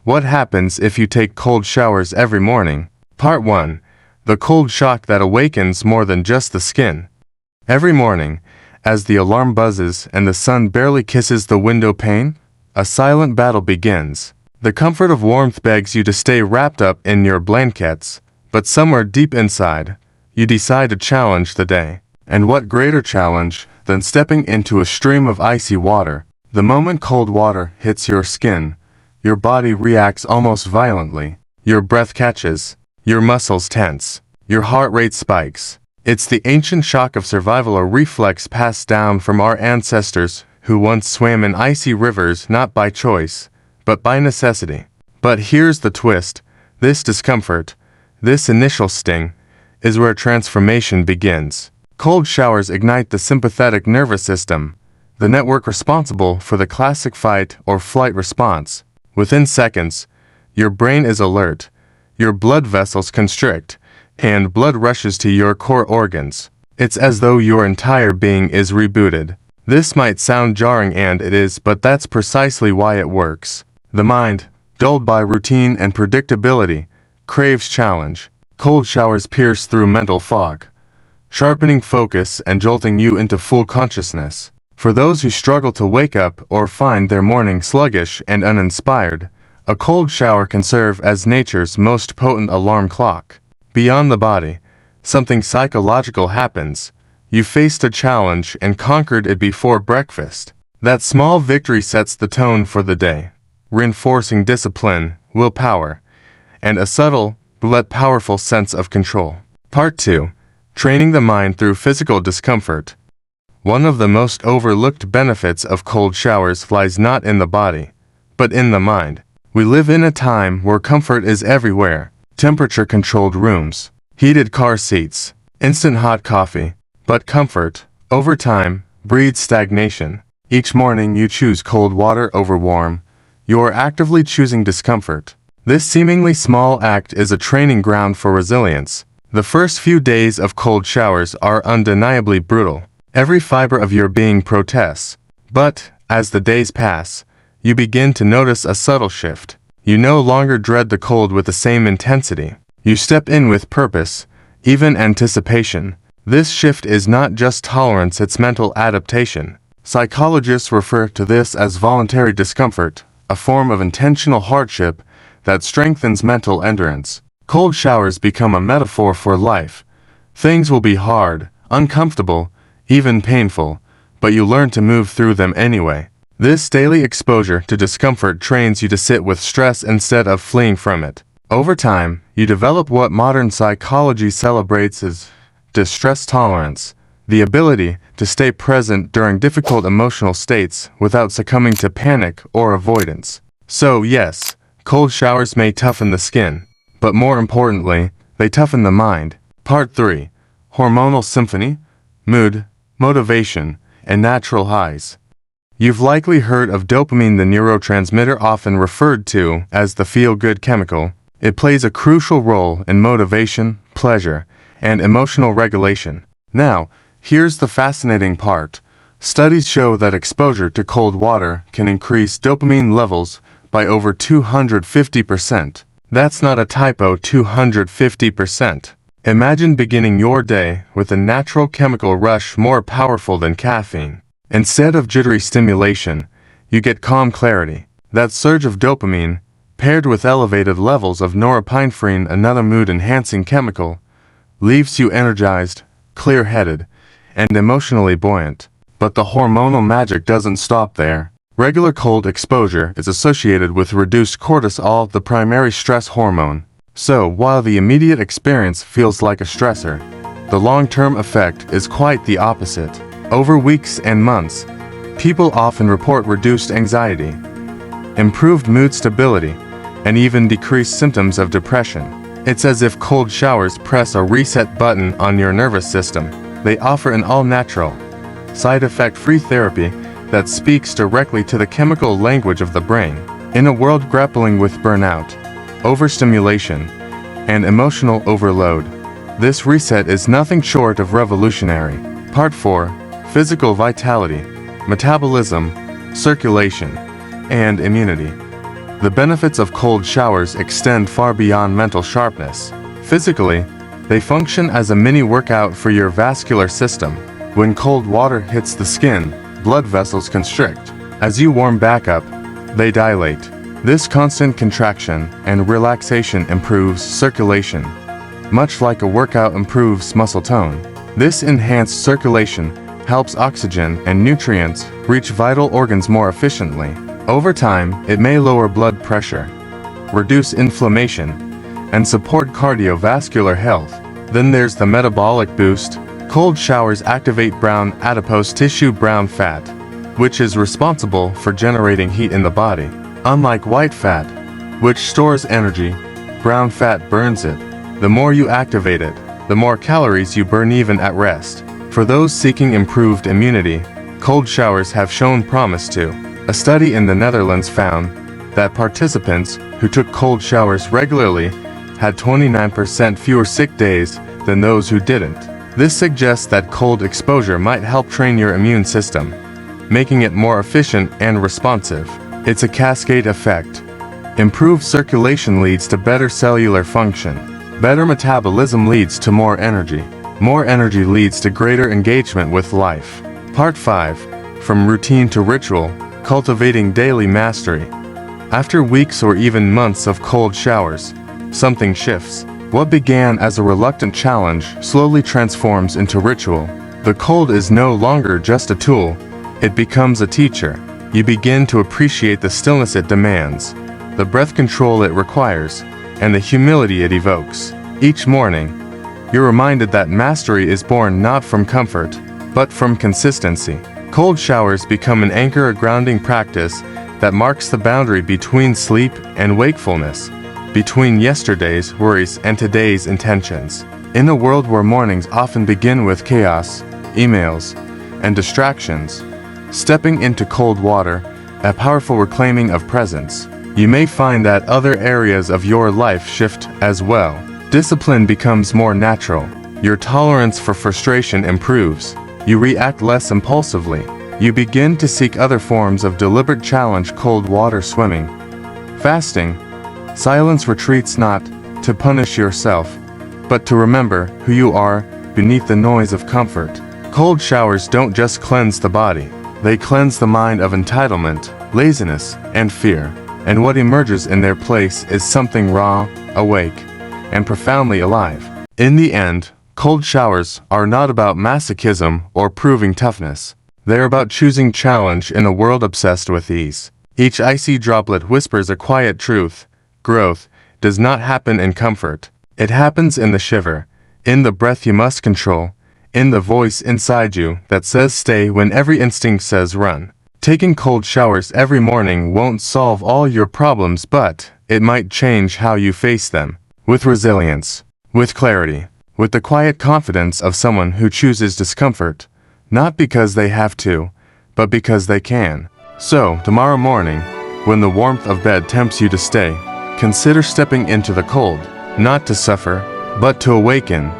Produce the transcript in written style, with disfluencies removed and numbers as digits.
What happens if you take cold showers every morning? Part 1. The cold shock that awakens more than just the skin. Every morning, as the alarm buzzes and the sun barely kisses the window pane, a silent battle begins. The comfort of warmth begs you to stay wrapped up in your blankets, but somewhere deep inside, you decide to challenge the day. And what greater challenge than stepping into a stream of icy water? The moment cold water hits your skin, your body reacts almost violently. Your breath catches, your muscles tense, your heart rate spikes. It's the ancient shock of survival, a reflex passed down from our ancestors who once swam in icy rivers not by choice, but by necessity. But here's the twist. This discomfort, this initial sting, is where transformation begins. Cold showers ignite the sympathetic nervous system, the network responsible for the classic fight or flight response. Within seconds, your brain is alert, your blood vessels constrict, and blood rushes to your core organs. It's as though your entire being is rebooted. This might sound jarring, and it is, but that's precisely why it works. The mind, dulled by routine and predictability, craves challenge. Cold showers pierce through mental fog, sharpening focus and jolting you into full consciousness. For those who struggle to wake up or find their morning sluggish and uninspired, a cold shower can serve as nature's most potent alarm clock. Beyond the body, something psychological happens. You faced a challenge and conquered it before breakfast. That small victory sets the tone for the day, reinforcing discipline, willpower, and a subtle but powerful sense of control. Part 2. Training the mind through physical discomfort. One of the most overlooked benefits of cold showers lies not in the body, but in the mind. We live in a time where comfort is everywhere. Temperature-controlled rooms, heated car seats, instant hot coffee. But comfort, over time, breeds stagnation. Each morning you choose cold water over warm. You are actively choosing discomfort. This seemingly small act is a training ground for resilience. The first few days of cold showers are undeniably brutal. Every fiber of your being protests. But, as the days pass, you begin to notice a subtle shift. You no longer dread the cold with the same intensity. You step in with purpose, even anticipation. This shift is not just tolerance, it's mental adaptation. Psychologists refer to this as voluntary discomfort, a form of intentional hardship that strengthens mental endurance. Cold showers become a metaphor for life. Things will be hard, uncomfortable, even painful, but you learn to move through them anyway. This daily exposure to discomfort trains you to sit with stress instead of fleeing from it. Over time, you develop what modern psychology celebrates as distress tolerance, the ability to stay present during difficult emotional states without succumbing to panic or avoidance. So yes, cold showers may toughen the skin, but more importantly, they toughen the mind. Part 3. Hormonal symphony, mood, motivation, and natural highs. You've likely heard of dopamine, the neurotransmitter often referred to as the feel-good chemical. It plays a crucial role in motivation, pleasure, and emotional regulation. Now, here's the fascinating part. Studies show that exposure to cold water can increase dopamine levels by over 250%. That's not a typo, 250%. Imagine beginning your day with a natural chemical rush more powerful than caffeine. Instead of jittery stimulation, you get calm clarity. That surge of dopamine, paired with elevated levels of norepinephrine, another mood-enhancing chemical, leaves you energized, clear-headed, and emotionally buoyant. But the hormonal magic doesn't stop there. Regular cold exposure is associated with reduced cortisol, the primary stress hormone. So, while the immediate experience feels like a stressor, the long-term effect is quite the opposite. Over weeks and months, people often report reduced anxiety, improved mood stability, and even decreased symptoms of depression. It's as if cold showers press a reset button on your nervous system. They offer an all-natural, side effect-free therapy that speaks directly to the chemical language of the brain. In a world grappling with burnout, overstimulation, and emotional overload, this reset is nothing short of revolutionary. Part 4. Physical vitality, metabolism, circulation, and immunity. The benefits of cold showers extend far beyond mental sharpness. Physically, they function as a mini workout for your vascular system. When cold water hits the skin, blood vessels constrict. As you warm back up, they dilate. This constant contraction and relaxation improves circulation, much like a workout improves muscle tone. This enhanced circulation helps oxygen and nutrients reach vital organs more efficiently. Over time, it may lower blood pressure, reduce inflammation, and support cardiovascular health. Then there's the metabolic boost. Cold showers activate brown adipose tissue, brown fat, which is responsible for generating heat in the body. Unlike white fat, which stores energy, brown fat burns it. The more you activate it, the more calories you burn even at rest. For those seeking improved immunity, cold showers have shown promise too. A study in the Netherlands found that participants who took cold showers regularly had 29% fewer sick days than those who didn't. This suggests that cold exposure might help train your immune system, making it more efficient and responsive. It's a cascade effect. Improved circulation leads to better cellular function. Better metabolism leads to more energy. More energy leads to greater engagement with life. Part 5. From routine to ritual, cultivating daily mastery. After weeks or even months of cold showers, something shifts. What began as a reluctant challenge slowly transforms into ritual. The cold is no longer just a tool, it becomes a teacher. You begin to appreciate the stillness it demands, the breath control it requires, and the humility it evokes. Each morning, you're reminded that mastery is born not from comfort, but from consistency. Cold showers become an anchor, a grounding practice that marks the boundary between sleep and wakefulness, between yesterday's worries and today's intentions. In a world where mornings often begin with chaos, emails, and distractions, stepping into cold water, a powerful reclaiming of presence. You may find that other areas of your life shift as well. Discipline becomes more natural. Your tolerance for frustration improves. You react less impulsively. You begin to seek other forms of deliberate challenge. Cold water, swimming, fasting, silence retreats, not to punish yourself, but to remember who you are beneath the noise of comfort. Cold showers don't just cleanse the body, they cleanse the mind of entitlement, laziness, and fear. And what emerges in their place is something raw, awake, and profoundly alive. In the end, cold showers are not about masochism or proving toughness. They're about choosing challenge in a world obsessed with ease. Each icy droplet whispers a quiet truth. Growth does not happen in comfort. It happens in the shiver, in the breath you must control, in the voice inside you that says stay when every instinct says run. Taking cold showers every morning won't solve all your problems, but it might change how you face them. With resilience, with clarity, with the quiet confidence of someone who chooses discomfort, not because they have to, but because they can. So, tomorrow morning, when the warmth of bed tempts you to stay, consider stepping into the cold, not to suffer, but to awaken.